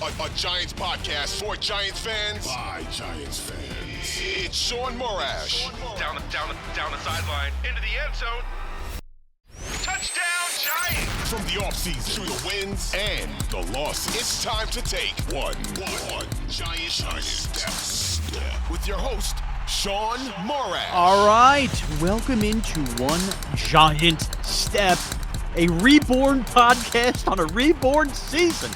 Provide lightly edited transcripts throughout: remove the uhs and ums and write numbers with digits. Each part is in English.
A Giants podcast for Giants fans by Giants fans. It's Shaun Morash. Down the sideline, into the end zone. Touchdown, Giants! From the offseason to the wins and the losses, it's time to take one Giant step with your host, Shaun Morash. All right, welcome into One Giant Step, a reborn podcast on a reborn season.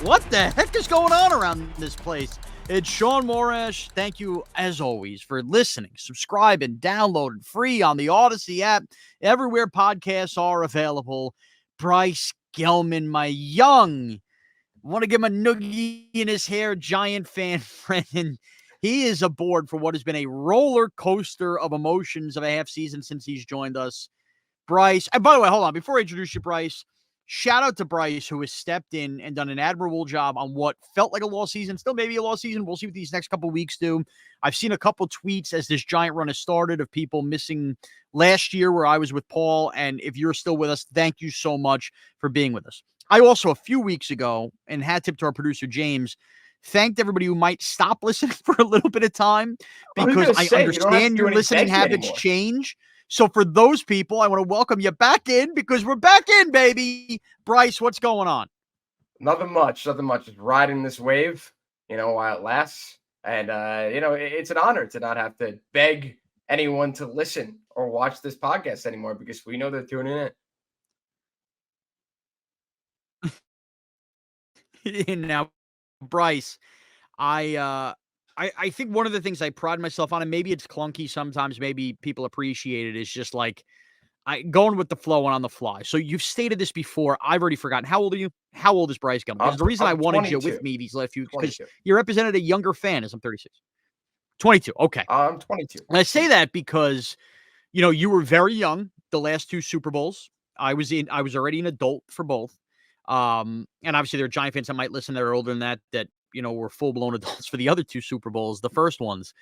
What the heck is going on around this place? It's Shaun Morash. Thank you, as always, for listening, subscribing, downloading free on the Audacy app, everywhere podcasts are available. Bryce Gelman, my young, I want to give him a noogie in his hair, Giant fan friend, and he is aboard for what has been a roller coaster of emotions of a half season since he's joined us. Bryce, and by the way, hold on, before I introduce you, Bryce, shout out to Bryce, who has stepped in and done an admirable job on what felt like a lost season, still maybe a lost season. We'll see what these next couple weeks do. I've seen a couple tweets as this Giant run has started of people missing last year where I was with Paul, and if you're still with us, thank you so much for being with us. I also, a few weeks ago, and hat tip to our producer, James, thanked everybody who might stop listening for a little bit of time because I understand your listening habits change. So for those people, I want to welcome you back in because we're back in, baby. Bryce, what's going on? Nothing much. Just riding this wave, while it lasts. And, it's an honor to not have to beg anyone to listen or watch this podcast anymore because we know they're tuning in. Now, Bryce, I think one of the things I pride myself on, and maybe it's clunky sometimes, maybe people appreciate it, is just like going with the flow and on the fly. So you've stated this before. I've already forgotten. How old are you? How old is Bryce Gelman? Because the reason I wanted 22. you with me these last few weeks, because you represented a younger fan as I'm 36. 22. Okay. I'm 22. And I say that because, you were very young the last two Super Bowls. I was already an adult for both. And obviously there are Giant fans that might listen that are older than that, were full-blown adults for the other two Super Bowls, the first ones.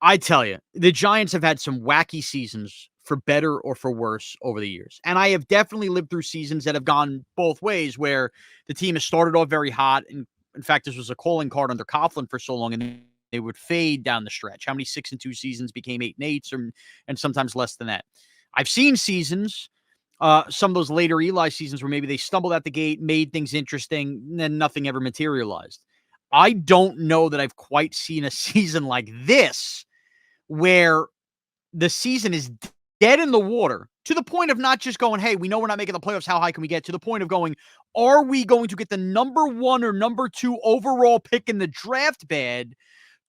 I tell you, the Giants have had some wacky seasons for better or for worse over the years. And I have definitely lived through seasons that have gone both ways where the team has started off very hot. And in fact, this was a calling card under Coughlin for so long, and they would fade down the stretch. How many 6-2 seasons became 8-8, and sometimes less than that. I've seen seasons, some of those later Eli seasons where maybe they stumbled at the gate, made things interesting, and then nothing ever materialized. I don't know that I've quite seen a season like this where the season is dead in the water to the point of not just going, hey, we know we're not making the playoffs. How high can we get? To the point of going, are we going to get the number 1 or number 2 overall pick in the draft bed,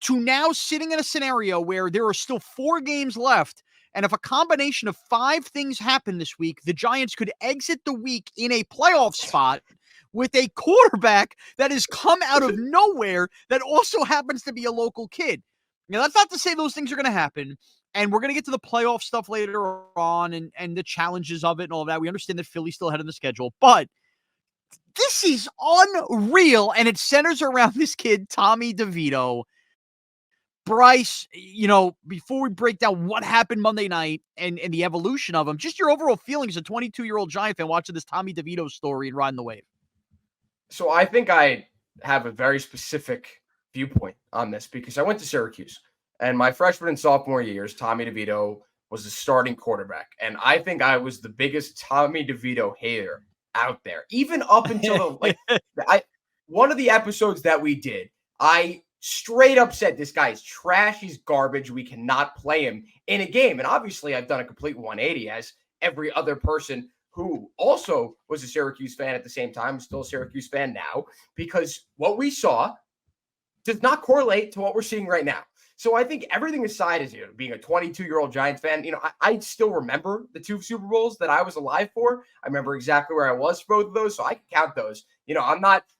to now sitting in a scenario where there are still 4 games left. And if a combination of 5 things happen this week, the Giants could exit the week in a playoff spot with a quarterback that has come out of nowhere that also happens to be a local kid. Now, that's not to say those things are going to happen, and we're going to get to the playoff stuff later on and the challenges of it and all of that. We understand that Philly's still ahead of the schedule, but this is unreal, and it centers around this kid, Tommy Devito. Bryce, before we break down what happened Monday night and the evolution of him, just your overall feelings as a 22-year-old Giant fan watching this Tommy Devito story and riding the wave. So I think I have a very specific viewpoint on this because I went to Syracuse, and my freshman and sophomore years, Tommy Devito was the starting quarterback. And I think I was the biggest Tommy DeVito hater out there, even up until one of the episodes that we did, I straight up said, this guy is trash. He's garbage. We cannot play him in a game. And obviously I've done a complete 180 as every other person who also was a Syracuse fan at the same time, still a Syracuse fan now, because what we saw does not correlate to what we're seeing right now. So I think everything aside is, being a 22-year-old Giants fan, I still remember the 2 Super Bowls that I was alive for. I remember exactly where I was for both of those, so I can count those.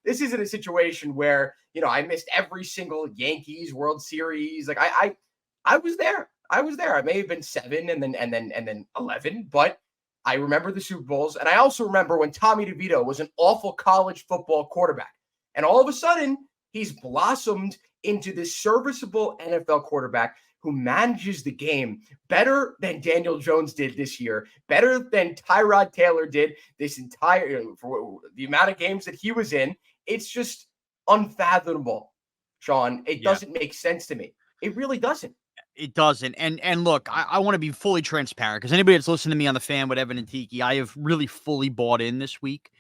This isn't a situation where, I missed every single Yankees World Series. Like I was there. I may have been 7 and then 11, but I remember the Super Bowls. And I also remember when Tommy DeVito was an awful college football quarterback. And all of a sudden, he's blossomed into this serviceable NFL quarterback who manages the game better than Daniel Jones did this year, better than Tyrod Taylor did this entire, for the amount of games that he was in. It's just unfathomable, Shaun. It Yeah. doesn't make sense to me. It really doesn't. It doesn't. And look, I want to be fully transparent because anybody that's listening to me on the fan with Evan and Tiki, I have really fully bought in this week.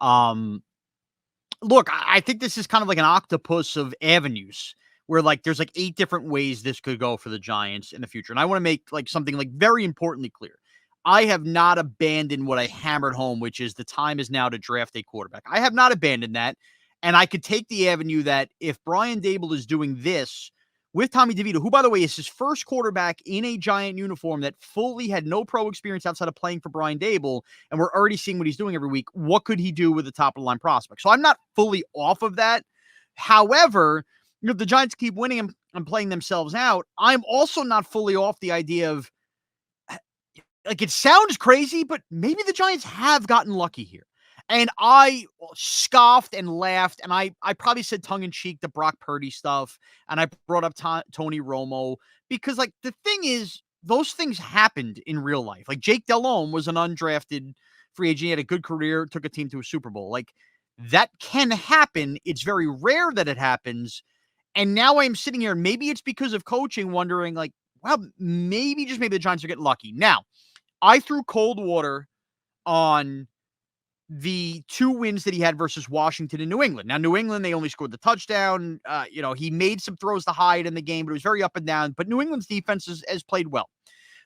Look, I think this is kind of like an octopus of avenues where like there's like 8 different ways this could go for the Giants in the future. And I want to make like something like very importantly clear. I have not abandoned what I hammered home, which is the time is now to draft a quarterback. I have not abandoned that. And I could take the avenue that if Brian Daboll is doing this with Tommy DeVito, who, by the way, is his first quarterback in a Giant uniform that fully had no pro experience outside of playing for Brian Daboll, and we're already seeing what he's doing every week, what could he do with the top-of-the-line prospect? So I'm not fully off of that. However, if the Giants keep winning and playing themselves out, I'm also not fully off the idea of, like, it sounds crazy, but maybe the Giants have gotten lucky here. And I scoffed and laughed, and I probably said tongue-in-cheek the Brock Purdy stuff, and I brought up Tony Romo, because, like, the thing is, those things happened in real life. Like, Jake Delhomme was an undrafted free agent. He had a good career, took a team to a Super Bowl. Like, that can happen. It's very rare that it happens. And now I'm sitting here, and maybe it's because of coaching, wondering, like, well, maybe the Giants are getting lucky. Now, I threw cold water on the 2 wins that he had versus Washington and New England. Now, New England, they only scored the touchdown. He made some throws to hide in the game, but it was very up and down. But New England's defense has played well.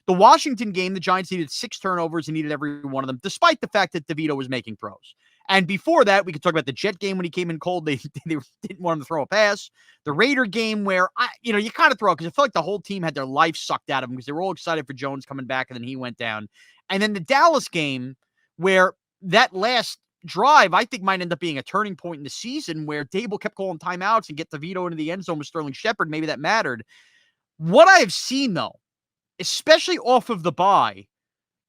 The Washington game, the Giants needed 6 turnovers and needed every one of them, despite the fact that DeVito was making throws. And before that, we could talk about the Jet game when he came in cold. They didn't want him to throw a pass. The Raider game where, you kind of throw it because it felt like the whole team had their life sucked out of them because they were all excited for Jones coming back, and then he went down. And then the Dallas game where that last drive, I think, might end up being a turning point in the season where Daboll kept calling timeouts and get DeVito into the end zone with Sterling Shepard. Maybe that mattered. What I have seen, though, especially off of the bye,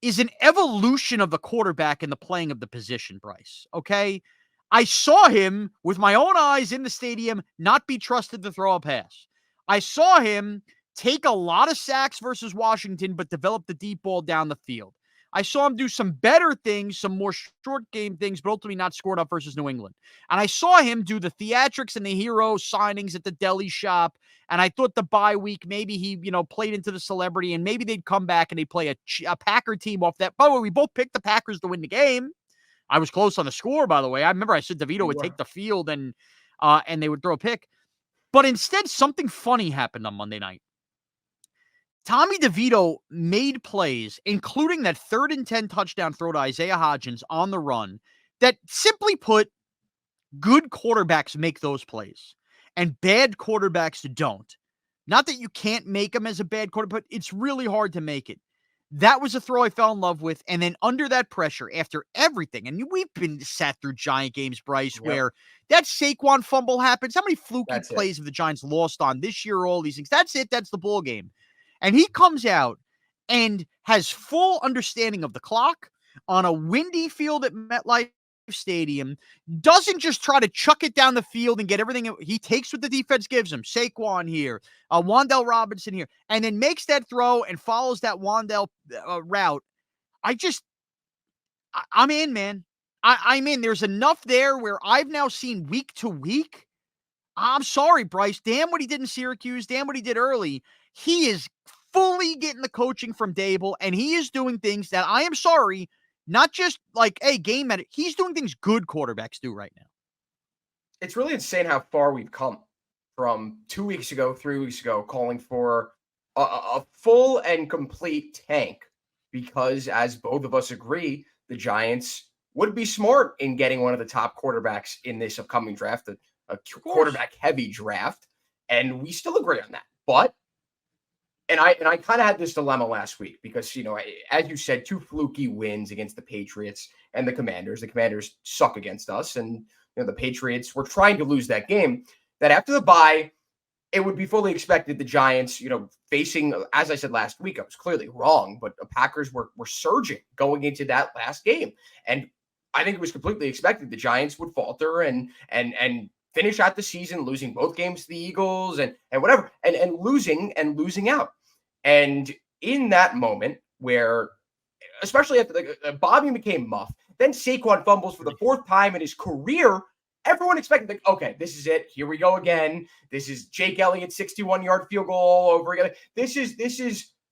is an evolution of the quarterback and the playing of the position, Bryce. Okay? I saw him with my own eyes in the stadium not be trusted to throw a pass. I saw him take a lot of sacks versus Washington, but develop the deep ball down the field. I saw him do some better things, some more short game things, but ultimately not scored up versus New England. And I saw him do the theatrics and the hero signings at the deli shop. And I thought the bye week, maybe he, played into the celebrity, and maybe they'd come back and they'd play a Packer team off that. By the way, we both picked the Packers to win the game. I was close on the score, by the way. I remember I said DeVito would take the field and they would throw a pick. But instead, something funny happened on Monday night. Tommy DeVito made plays, including that 3rd and 10 touchdown throw to Isaiah Hodgins on the run, that simply put, good quarterbacks make those plays, and bad quarterbacks don't. Not that you can't make them as a bad quarterback, but it's really hard to make it. That was a throw I fell in love with, and then under that pressure, after everything, and we've been sat through Giant games, Bryce, where that Saquon fumble happens. How many fluky plays have the Giants lost on this year, all these things? That's it. That's the ball game. And he comes out and has full understanding of the clock on a windy field at MetLife Stadium, doesn't just try to chuck it down the field and get everything. He takes what the defense gives him. Saquon here, Wan'Dale Robinson here, and then makes that throw and follows that Wan'Dale route. I'm in, man. I'm in. There's enough there where I've now seen week to week. I'm sorry, Bryce. Damn what he did in Syracuse. Damn what he did early. He is fully getting the coaching from Daboll, and he is doing things that, I am sorry, not just like, hey, game edit. He's doing things good quarterbacks do right now. It's really insane how far we've come from 2 weeks ago, 3 weeks ago, calling for a full and complete tank because, as both of us agree, the Giants would be smart in getting one of the top quarterbacks in this upcoming draft, a quarterback-heavy draft, and we still agree on that. But And I kind of had this dilemma last week because, as you said, 2 fluky wins against the Patriots and the Commanders. The Commanders suck against us, and the Patriots were trying to lose that game. That after the bye, it would be fully expected the Giants, facing, as I said last week, I was clearly wrong, but the Packers were surging going into that last game. And I think it was completely expected the Giants would falter and finish out the season losing both games to the Eagles and whatever, and losing out. And in that moment where, especially after Bobby became muff, then Saquon fumbles for the 4th time in his career, everyone expected, like, okay, this is it. Here we go again. This is Jake Elliott's 61-yard field goal all over again. This is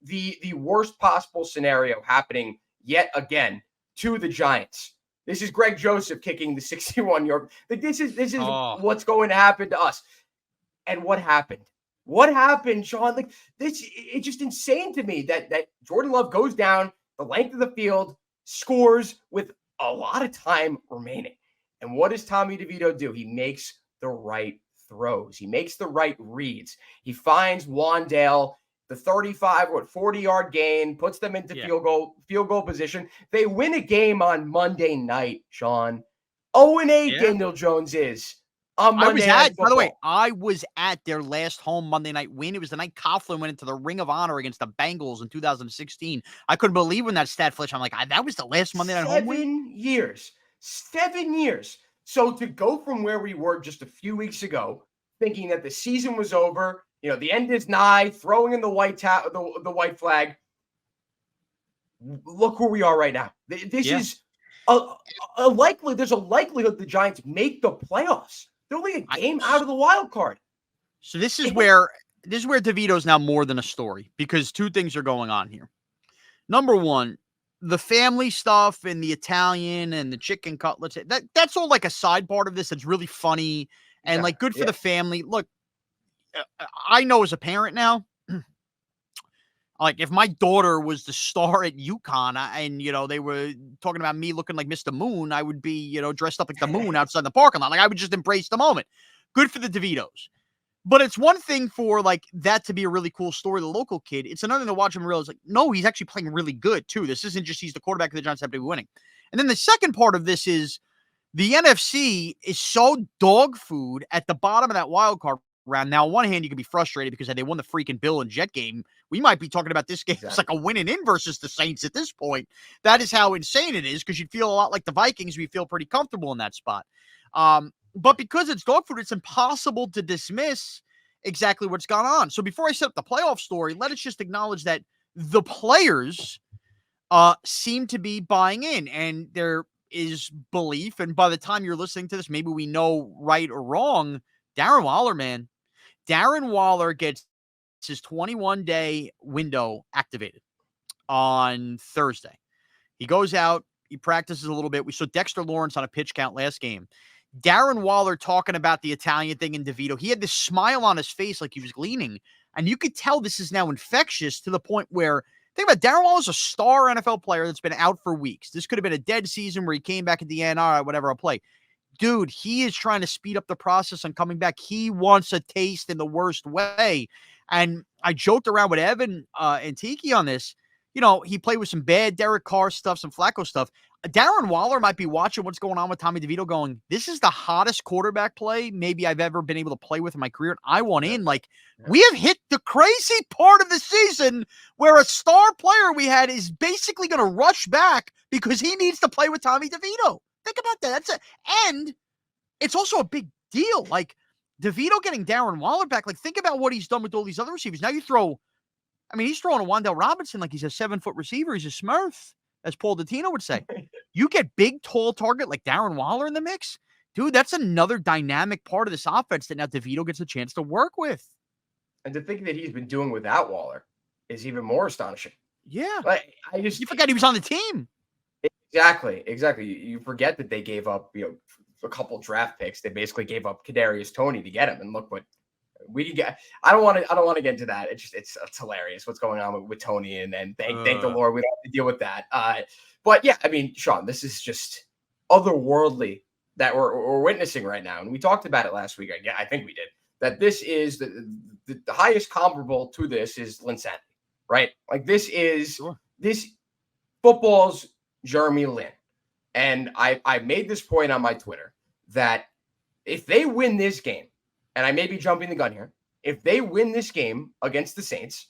the worst possible scenario happening yet again to the Giants. This is Greg Joseph kicking the 61-yard. Like, this is what's going to happen to us. And what happened? What happened, Shaun? Like, this, it's just insane to me that Jordan Love goes down the length of the field, scores with a lot of time remaining. And what does Tommy DeVito do? He makes the right throws. He makes the right reads. He finds Wandale, the 40-yard gain, puts them into field goal position. They win a game on Monday night, Shaun. 0-8 Daniel Jones is on Monday night football. By the way, I was at their last home Monday night win. It was the night Coughlin went into the Ring of Honor against the Bengals in 2016. I couldn't believe when that stat flashed. I'm like, that was the last Monday night home win? 7 years. So to go from where we were just a few weeks ago, thinking that the season was over, the end is nigh, throwing in the white flag. Look where we are right now. This is there's a likelihood the Giants make the playoffs. They're only a game out of the wild card. So this is where DeVito's now more than a story, because two things are going on here. Number one, the family stuff and the Italian and the chicken cutlets, that's all like a side part of this that's really funny and like good for the family. Look, I know as a parent now, like if my daughter was the star at UConn and, they were talking about me looking like Mr. Moon, I would be, dressed up like the moon outside the parking lot. Like I would just embrace the moment. Good for the DeVitos. But it's one thing for like that to be a really cool story, the local kid. It's another thing to watch him and realize like, no, he's actually playing really good too. This isn't just he's the quarterback of the Giants have to be winning. And then the second part of this is the NFC is so dog food at the bottom of that wild card round. Now, on one hand, you can be frustrated because they won the freaking Bill and Jet game. We might be talking about this game as like a winning in versus the Saints at this point. That is how insane it is, because you'd feel a lot like the Vikings. We feel pretty comfortable in that spot. But because it's dog food, it's impossible to dismiss exactly what's gone on. So before I set up the playoff story, let us just acknowledge that the players seem to be buying in, and there is belief. And by the time you're listening to this, maybe we know right or wrong. Darren Waller, man. Darren Waller gets his 21-day window activated on Thursday. He goes out. He practices a little bit. We saw Dexter Lawrence on a pitch count last game. Darren Waller talking about the Italian thing in DeVito. He had this smile on his face like he was gleaning. And you could tell this is now infectious to the point where, think about it, Darren Waller's a star NFL player that's been out for weeks. This could have been a dead season where he came back at the end. All right, whatever, I'll play. Dude, he is trying to speed up the process on coming back. He wants a taste in the worst way. And I joked around with Evan and Tiki on this. He played with some bad Derek Carr stuff, some Flacco stuff. Darren Waller might be watching what's going on with Tommy DeVito going, this is the hottest quarterback play maybe I've ever been able to play with in my career. And I want in. Like, we have hit the crazy part of the season where a star player we had is basically going to rush back because he needs to play with Tommy DeVito. Think about that. And it's also a big deal. Like, DeVito getting Darren Waller back. Like, think about what he's done with all these other receivers. Now he's throwing a Wan'Dale Robinson like he's a 7-foot receiver. He's a Smurf, as Paul Dottino would say. You get big, tall target like Darren Waller in the mix. Dude, that's another dynamic part of this offense that now DeVito gets a chance to work with. And to think that he's been doing without Waller is even more astonishing. Yeah. Like, you forgot he was on the team. Exactly. You forget that they gave up, a couple draft picks. They basically gave up Kadarius Toney to get him, and look what we can get. I don't want to get into that. It's hilarious what's going on with Toney, and thank the Lord we don't have to deal with that. But yeah, Shaun, this is just otherworldly that we're witnessing right now, and we talked about it last week. I think we did. That this is the highest comparable to this is Lin-sanity, right? Like this football's Jeremy Lin. And I made this point on my Twitter that if they win this game, and I may be jumping the gun here, if they win this game against the Saints,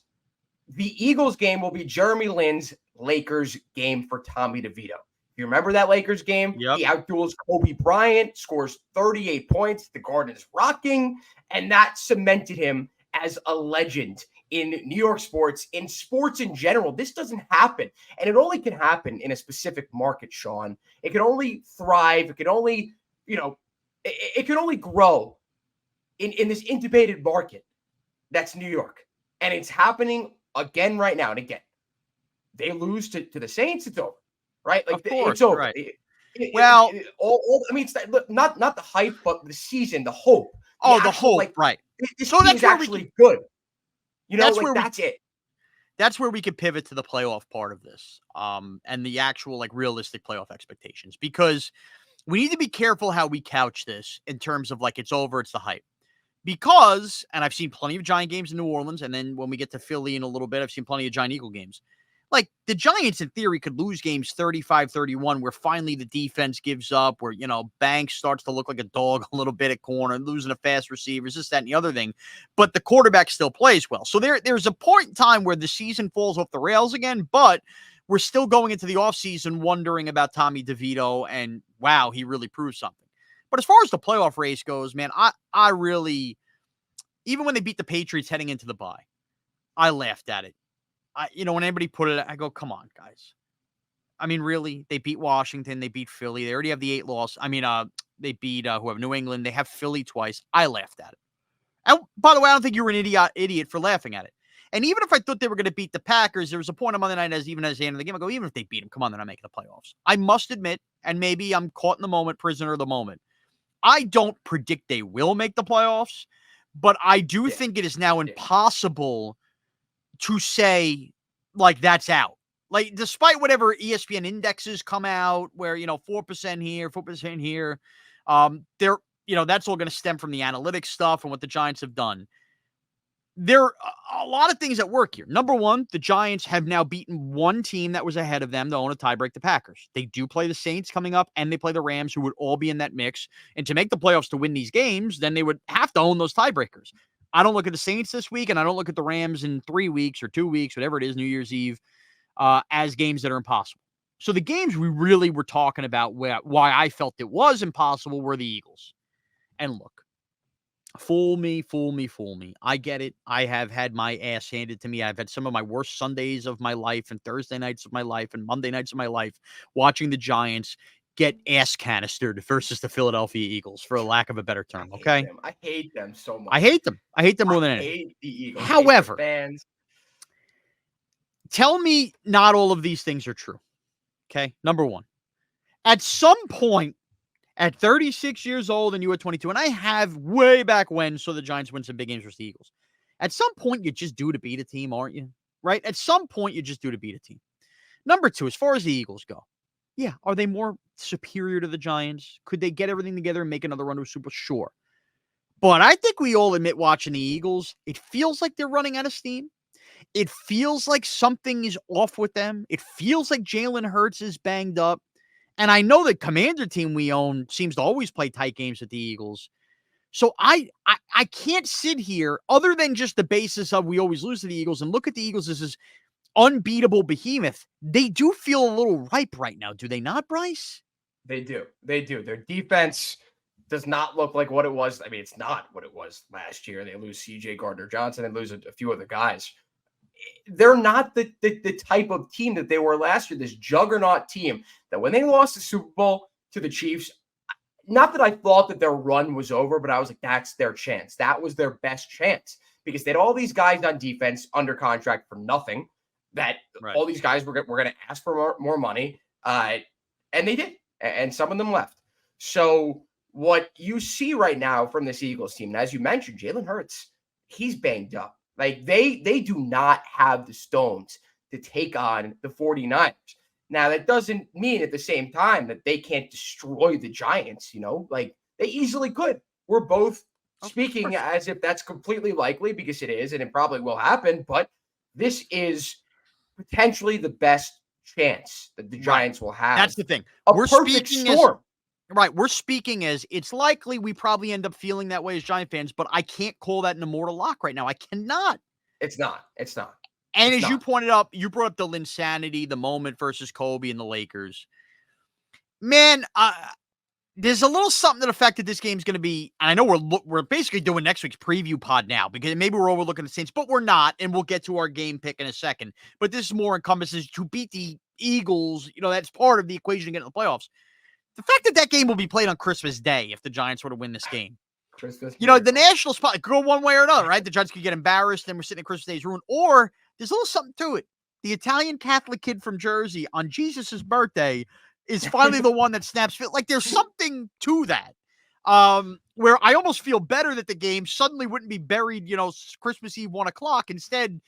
the Eagles game will be Jeremy Lin's Lakers game for Tommy DeVito. You remember that Lakers game? Yep. He outduels Kobe Bryant, scores 38 points. The Garden is rocking, and that cemented him as a legend in New York sports, in sports in general. This doesn't happen, and it only can happen in a specific market, Shaun. It can only thrive. It can only, It can only grow in this intubated market that's New York. And it's happening again right now. And again, they lose to the Saints, it's over, right? Like, Of course, it's over. right. Well, I mean, it's not the hype, but the season, the hope. the hope, like, right. This So team that's is where actually good. That's like, where that's it. That's where we could pivot to the playoff part of this, and the actual, like, realistic playoff expectations, because we need to be careful how we couch this in terms of, like, it's over, it's the hype. Because, and I've seen plenty of Giant games in New Orleans, and then when we get to Philly in a little bit, I've seen plenty of Giant Eagle games. Like, the Giants, in theory, could lose games 35-31, where finally the defense gives up, where, Banks starts to look like a dog a little bit at corner, losing a fast receivers, this, that, and the other thing. But the quarterback still plays well. So there's a point in time where the season falls off the rails again, but we're still going into the offseason wondering about Tommy DeVito, and wow, he really proved something. But as far as the playoff race goes, man, I really, even when they beat the Patriots heading into the bye, I laughed at it. When anybody put it, I go, come on, guys. I mean, really? They beat Washington. They beat Philly. They already have the 8 loss. I mean, they beat whoever, New England. They have Philly twice. I laughed at it. And by the way, I don't think you were an idiot for laughing at it. And even if I thought they were going to beat the Packers, there was a point on Monday night, even as the end of the game, I go, even if they beat them, come on, they're not making the playoffs. I must admit, and maybe I'm caught in the moment, prisoner of the moment, I don't predict they will make the playoffs, but I do think it is now impossible to say, like, that's out. Like, despite whatever ESPN indexes come out where, 4% here, 4% here, that's all going to stem from the analytics stuff and what the Giants have done. There are a lot of things at work here. Number one, the Giants have now beaten one team that was ahead of them to own a tiebreak, the Packers. They do play the Saints coming up, and they play the Rams, who would all be in that mix. And to make the playoffs to win these games, then they would have to own those tiebreakers. I don't look at the Saints this week, and I don't look at the Rams in 3 weeks or 2 weeks, whatever it is, New Year's Eve, as games that are impossible. So the games we really were talking about why I felt it was impossible were the Eagles. And look, fool me. I get it. I have had my ass handed to me. I've had some of my worst Sundays of my life and Thursday nights of my life and Monday nights of my life watching the Giants get ass canistered versus the Philadelphia Eagles, for a lack of a better term. Okay. I hate them so much. I hate them. I hate them more than anything. I hate the Eagles. However, fans. Tell me not all of these things are true. Okay. Number one, at some point, at 36 years old and you at 22, and I have way back when, so the Giants win some big games versus the Eagles. At some point, you just do to beat a team, aren't you? Right? At some point, you just do to beat a team. Number two, as far as the Eagles go, yeah, are they more superior to the Giants? Could they get everything together and make another run to a Super Bowl? Sure. But I think we all admit, watching the Eagles, it feels like they're running out of steam. It feels like something is off with them. It feels like Jalen Hurts is banged up. And I know the Commander team we own seems to always play tight games with the Eagles. So I can't sit here, other than just the basis of we always lose to the Eagles, and look at the Eagles as this unbeatable behemoth. They do feel a little ripe right now, do they not, Bryce? They do. Their defense does not look like what it was. I mean, it's not what it was last year. They lose C.J. Gardner-Johnson and lose a few other guys. They're not the type of team that they were last year, this juggernaut team that when they lost the Super Bowl to the Chiefs, not that I thought that their run was over, but I was like, that's their chance. That was their best chance because they had all these guys on defense under contract for nothing, that all these guys were going to ask for more money, and they did, and some of them left. So what you see right now from this Eagles team, and as you mentioned, Jalen Hurts, he's banged up. Like they do not have the stones to take on the 49ers. Now, that doesn't mean at the same time that they can't destroy the Giants, like they easily could. We're both speaking as if that's completely likely because it is, and it probably will happen, but this is potentially the best chance that the Giants will have. That's the thing. We're perfect storm. We're speaking as it's likely we probably end up feeling that way as Giant fans, but I can't call that an immortal lock right now. I cannot. It's not. And as you pointed up, you brought up the Lin-sanity, the moment versus Kobe and the Lakers. Man, there's a little something to the fact that this game's going to be, and I know we're basically doing next week's preview pod now because maybe we're overlooking the Saints, but we're not, and we'll get to our game pick in a second. But this is more encompasses to beat the Eagles. That's part of the equation to get in the playoffs. The fact that game will be played on Christmas Day if the Giants were to win this game. Christmas. You know, the national spot could go one way or another, right? The Giants could get embarrassed and we're sitting at Christmas Day's ruin. Or there's a little something to it. The Italian Catholic kid from Jersey on Jesus' birthday is finally the one that snaps fit. Like there's something to that. Where I almost feel better that the game suddenly wouldn't be buried, Christmas Eve, 1:00. Instead,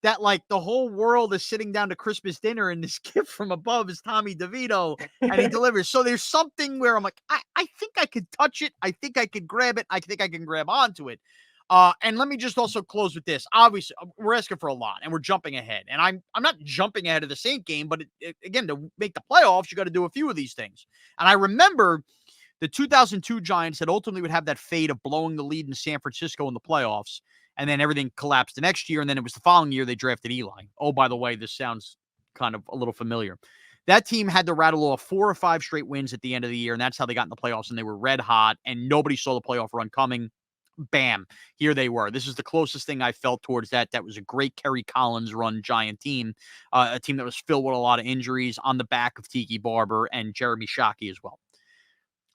that like the whole world is sitting down to Christmas dinner and this gift from above is Tommy DeVito and he delivers. So there's something where I'm like, I think I could touch it. I think I could grab it. I think I can grab onto it. And let me just also close with this. Obviously, we're asking for a lot and we're jumping ahead. And I'm not jumping ahead of the Saint game, but again, to make the playoffs, you got to do a few of these things. And I remember the 2002 Giants that ultimately would have that fate of blowing the lead in San Francisco in the playoffs. And then everything collapsed the next year. And then it was the following year they drafted Eli. Oh, by the way, this sounds kind of a little familiar. That team had to rattle off 4 or 5 straight wins at the end of the year. And that's how they got in the playoffs. And they were red hot. And nobody saw the playoff run coming. Bam. Here they were. This is the closest thing I felt towards that. That was a great Kerry Collins run Giant team. A team that was filled with a lot of injuries on the back of Tiki Barber and Jeremy Shockey as well.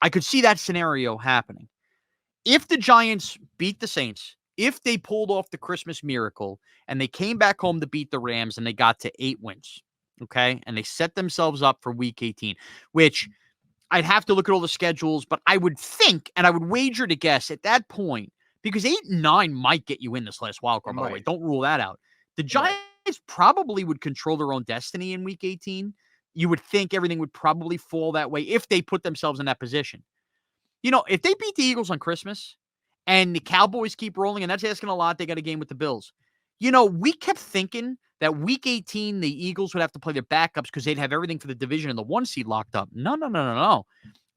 I could see that scenario happening. If the Giants beat the Saints, if they pulled off the Christmas miracle and they came back home to beat the Rams and they got to 8 wins, okay, and they set themselves up for Week 18, which I'd have to look at all the schedules, but I would think, and I would wager to guess at that point, because 8 and 9 might get you in this last wild card, by the way. Don't rule that out. The Giants probably would control their own destiny in Week 18. You would think everything would probably fall that way if they put themselves in that position. If they beat the Eagles on Christmas and the Cowboys keep rolling, and that's asking a lot, they got a game with the Bills. We kept thinking that Week 18, the Eagles would have to play their backups because they'd have everything for the division and the 1 seed locked up. No.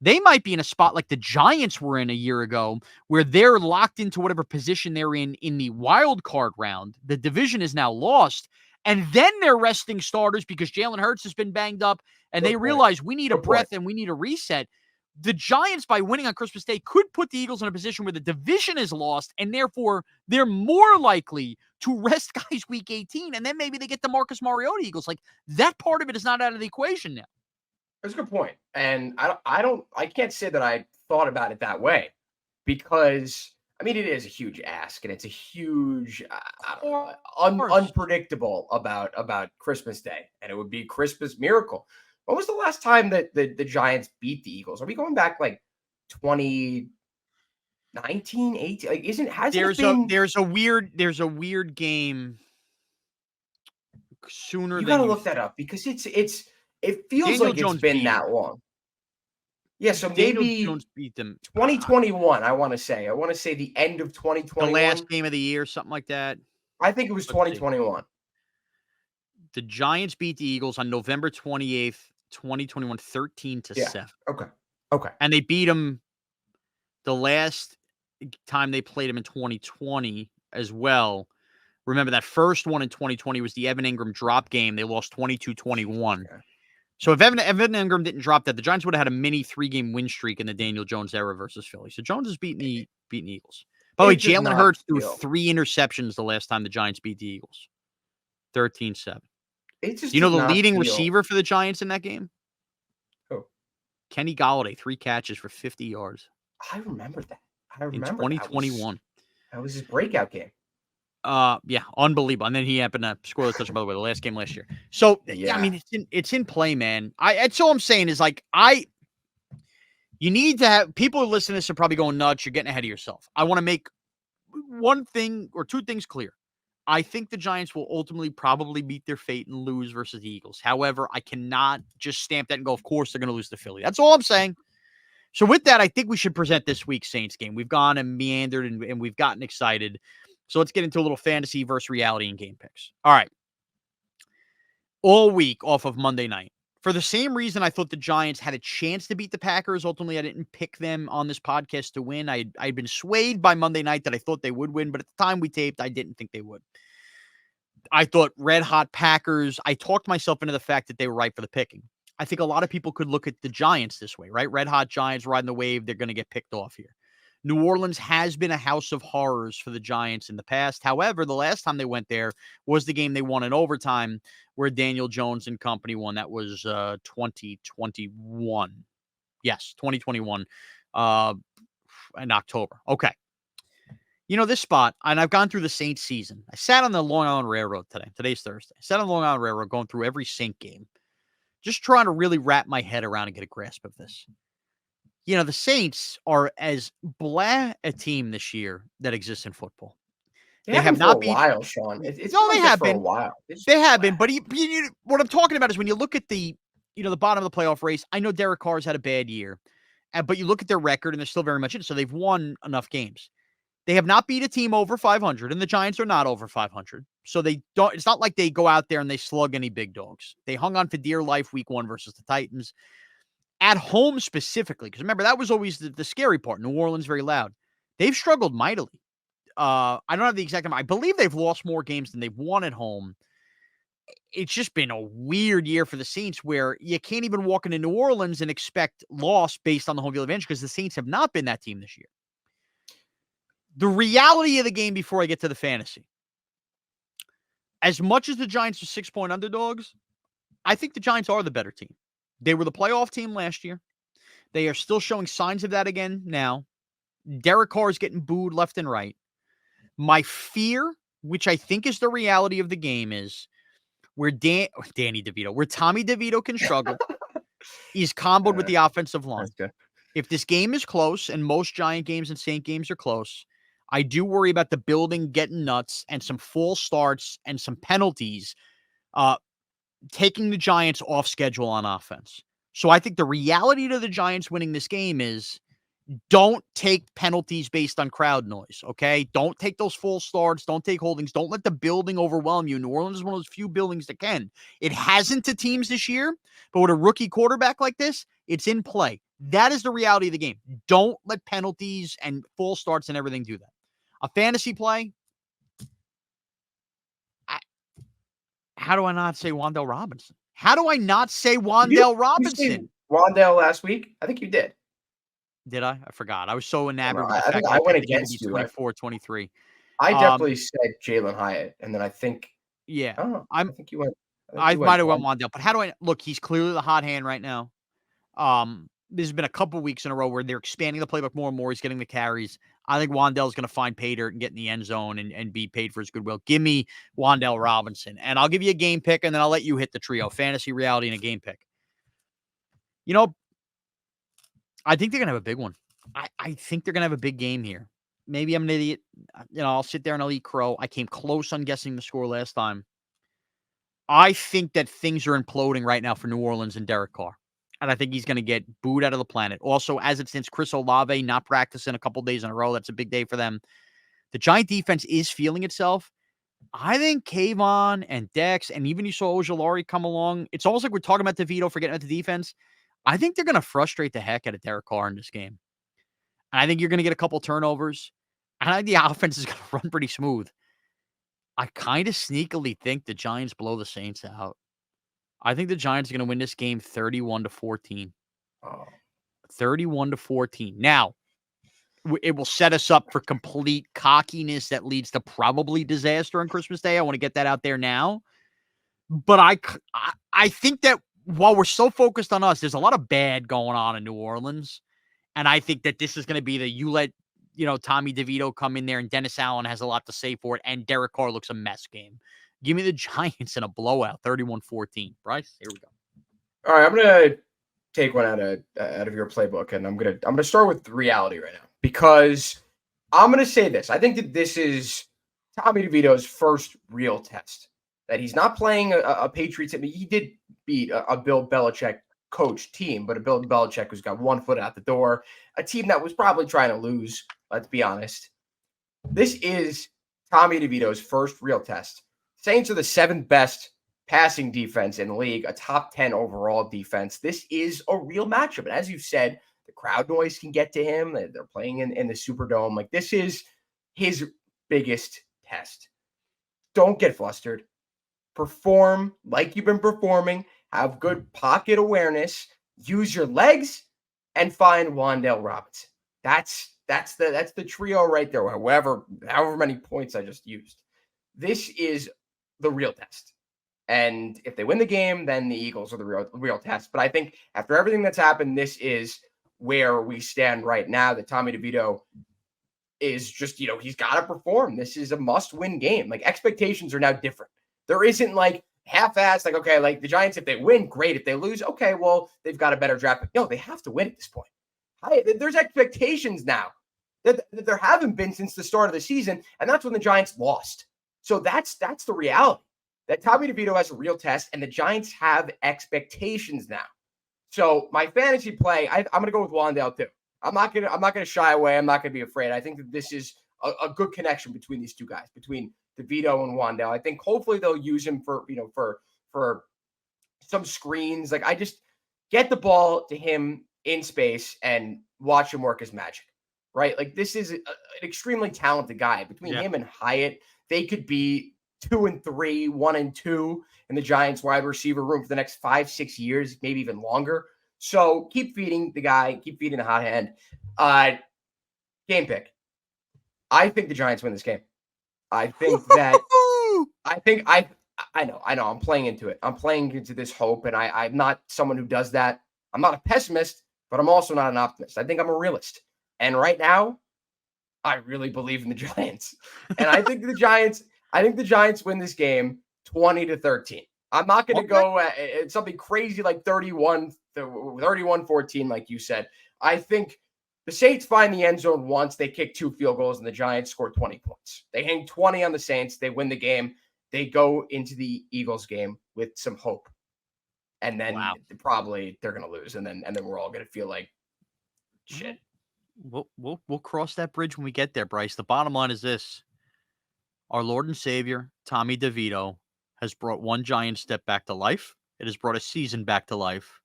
They might be in a spot like the Giants were in a year ago where they're locked into whatever position they're in the wild card round. The division is now lost. And then they're resting starters because Jalen Hurts has been banged up and they realize we need a breath and we need a reset. The Giants, by winning on Christmas Day, could put the Eagles in a position where the division is lost, and therefore they're more likely to rest guys Week 18, and then maybe they get the Marcus Mariota Eagles. Like, that part of it is not out of the equation now. That's a good point. And I can't say that I thought about it that way because, it is a huge ask, and it's a huge, unpredictable about Christmas Day, and it would be Christmas miracle. When was the last time that the Giants beat the Eagles? Are we going back like 2019, 18? Like, there's a weird game sooner you than gotta look that up because it feels Daniel like Jones it's been that long. Yeah, so Daniel maybe Jones beat them 2021. I want to say the end of 2021, the last game of the year, something like that. I think it was 2021. The Giants beat the Eagles on November 28th, 2021, 13-7. Okay. And they beat them the last time they played them in 2020 as well. Remember, that first one in 2020 was the Evan Ingram drop game. They lost 22-21. Okay. So if Evan Ingram didn't drop that, the Giants would have had a mini 3-game win streak in the Daniel Jones era versus Philly. So Jones has beaten the Eagles. By the way, Jalen Hurts threw 3 interceptions the last time the Giants beat the Eagles. 13-7. The leading receiver for the Giants in that game? Who? Kenny Golladay, 3 catches for 50 yards. I remember that. In 2021. That was his breakout game. Yeah, unbelievable. And then he happened to score the touchdown, by the way, the last game last year. So, it's in play, man. That's all I'm saying is you need to have people who listen to this are probably going nuts. You're getting ahead of yourself. I want to make one thing or 2 things clear. I think the Giants will ultimately probably beat their fate and lose versus the Eagles. However, I cannot just stamp that and go, of course, they're going to lose to Philly. That's all I'm saying. So with that, I think we should present this week's Saints game. We've gone and meandered and we've gotten excited. So let's get into a little fantasy versus reality and game picks. All right. All week off of Monday night. For the same reason I thought the Giants had a chance to beat the Packers. Ultimately, I didn't pick them on this podcast to win. I'd been swayed by Monday night that I thought they would win, but at the time we taped, I didn't think they would. I thought red hot Packers. I talked myself into the fact that they were right for the picking. I think a lot of people could look at the Giants this way, right? Red hot Giants riding the wave. They're going to get picked off here. New Orleans has been a house of horrors for the Giants in the past. However, the last time they went there was the game they won in overtime where Daniel Jones and company won. That was 2021. Yes, 2021 in October. Okay. This spot, and I've gone through the Saints season. I sat on the Long Island Railroad today. Today's Thursday. I sat on the Long Island Railroad going through every Saint game, just trying to really wrap my head around and get a grasp of this. The Saints are as blah a team this year that exists in football. They They have have been for not a beat. while, Sean. It's No, been they like this have for a been. while. They have been. But what I'm talking about is when you look at the bottom of the playoff race. I know Derek Carr's had a bad year, but you look at their record and they're still very much in it. So they've won enough games. They have not beat a team over 500, and the Giants are not over 500. So they don't. It's not like they go out there and they slug any big dogs. They hung on for dear life week 1 versus the Titans. At home specifically, because remember, that was always the scary part. New Orleans, very loud. They've struggled mightily. I don't have the exact number. I believe they've lost more games than they've won at home. It's just been a weird year for the Saints where you can't even walk into New Orleans and expect loss based on the home field advantage because the Saints have not been that team this year. The reality of the game before I get to the fantasy. As much as the Giants are 6-point underdogs, I think the Giants are the better team. They were the playoff team last year. They are still showing signs of that again now. Derek Carr is getting booed left and right. My fear, which I think is the reality of the game, is where Tommy DeVito can struggle. He's comboed with the offensive line. If this game is close, and most Giant games and Saint games are close, I do worry about the building getting nuts and some false starts and some penalties taking the Giants off schedule on offense. So I think the reality to the Giants winning this game is don't take penalties based on crowd noise, okay? Don't take those false starts. Don't take holdings. Don't let the building overwhelm you. New Orleans is one of those few buildings that can. It hasn't to teams this year, but with a rookie quarterback like this, it's in play. That is the reality of the game. Don't let penalties and false starts and everything do that. A fantasy play, how do I not say Wan'Dale Robinson? How do I not say Wan'Dale Robinson? Wan'Dale last week? I think you did. Did I? I forgot. I was so enamored with the I fact think that I went picked the game to against be you. 24-23. I definitely said Jalen Hyatt, and then I think Yeah. I don't know. I think you went. might have went Wan'Dale, but how do I look? He's clearly the hot hand right now. There's been a couple weeks in a row where they're expanding the playbook more and more. He's getting the carries. I think Wan'Dale's going to find pay dirt and get in the end zone and be paid for his goodwill. Give me Wan'Dale Robinson, and I'll give you a game pick, and then I'll let you hit the trio: fantasy, reality, and a game pick. I think they're going to have a big one. I think they're going to have a big game here. Maybe I'm an idiot. I'll sit there and I'll eat crow. I came close on guessing the score last time. I think that things are imploding right now for New Orleans and Derek Carr. And I think he's going to get booed out of the planet. Also, as it stands, Chris Olave not practicing a couple days in a row. That's a big day for them. The Giant defense is feeling itself. I think Kayvon and Dex, and even you saw Ojulari come along. It's almost like we're talking about DeVito, forgetting about the defense. I think they're going to frustrate the heck out of Derek Carr in this game. And I think you're going to get a couple turnovers. And I think the offense is going to run pretty smooth. I kind of sneakily think the Giants blow the Saints out. I think the Giants are going to win this game 31-14. 31-14. Now, it will set us up for complete cockiness that leads to probably disaster on Christmas Day. I want to get that out there now. But I think that while we're so focused on us, there's a lot of bad going on in New Orleans. And I think that this is going to be you let Tommy DeVito come in there, and Dennis Allen has a lot to say for it, and Derek Carr looks a mess game. Give me the Giants in a blowout, 31-14. Bryce, here we go. All right, I'm gonna take one out of your playbook, and I'm gonna start with reality right now because I'm gonna say this. I think that this is Tommy DeVito's first real test. That he's not playing a Patriots team. He did beat a Bill Belichick coach team, but a Bill Belichick who's got one foot out the door, a team that was probably trying to lose. Let's be honest. This is Tommy DeVito's first real test. Saints are the 7th best passing defense in the league, a top 10 overall defense. This is a real matchup. And as you said, the crowd noise can get to him. They're playing in the Superdome. Like, this is his biggest test. Don't get flustered. Perform like you've been performing. Have good pocket awareness. Use your legs and find Wan'Dale Robinson. That's the trio right there. However many points I just used. This is the real test. And if they win the game, then the Eagles are the real test. But I think after everything that's happened, this is where we stand right now, that Tommy DeVito is just, he's got to perform. This is a must-win game. Like, expectations are now different. There isn't like half-assed, like, okay, like the Giants, if they win, great. If they lose, okay, well, they've got a better draft pick. No, they have to win at this point. There's expectations now that there haven't been since the start of the season, and that's when the Giants lost. So that's the reality, that Tommy DeVito has a real test, and the Giants have expectations now. So my fantasy play, I'm going to go with Wan'Dale too. I'm not gonna shy away. I'm not gonna be afraid. I think that this is a good connection between these two guys, between DeVito and Wan'Dale. I think hopefully they'll use him for some screens. Like, I just get the ball to him in space and watch him work his magic, right? Like, this is an extremely talented guy. Between him and Hyatt, they could be 2 and 3, 1 and 2 in the Giants wide receiver room for the next 5-6 years, maybe even longer. So keep feeding the guy, keep feeding the hot hand. Game pick. I think the Giants win this game. I think that I know. I'm playing into it. I'm playing into this hope, and I'm not someone who does that. I'm not a pessimist, but I'm also not an optimist. I think I'm a realist. And right now, I really believe in the Giants. And I think the Giants win this game 20-13. I'm not going to go at something crazy like 31-14, like you said. I think the Saints find the end zone once. They kick 2 field goals, and the Giants score 20 points. They hang 20 on the Saints. They win the game. They go into the Eagles game with some hope. And then probably they're going to lose, and then we're all going to feel like shit. We'll cross that bridge when we get there, Bryce. The bottom line is this. Our Lord and Savior, Tommy DeVito, has brought one Giant step back to life. It has brought a season back to life.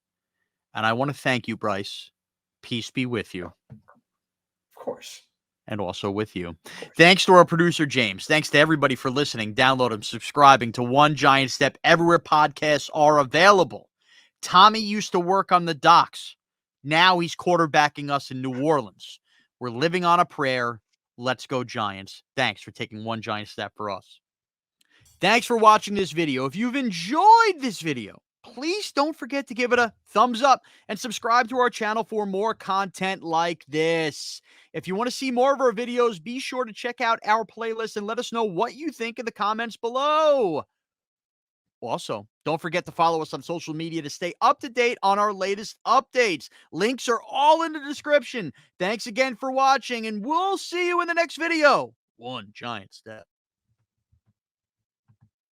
And I want to thank you, Bryce. Peace be with you. Of course. And also with you. Thanks to our producer, James. Thanks to everybody for listening, downloading, subscribing to One Giant Step everywhere podcasts are available. Tommy used to work on the docks. Now he's quarterbacking us in New Orleans. We're living on a prayer. Let's go, Giants. Thanks for taking one giant step for us. Thanks for watching this video. If you've enjoyed this video, please don't forget to give it a thumbs up and subscribe to our channel for more content like this. If you want to see more of our videos, be sure to check out our playlist and let us know what you think in the comments below. Also, don't forget to follow us on social media to stay up to date on our latest updates. Links are all in the description. Thanks again for watching, and we'll see you in the next video. One giant step.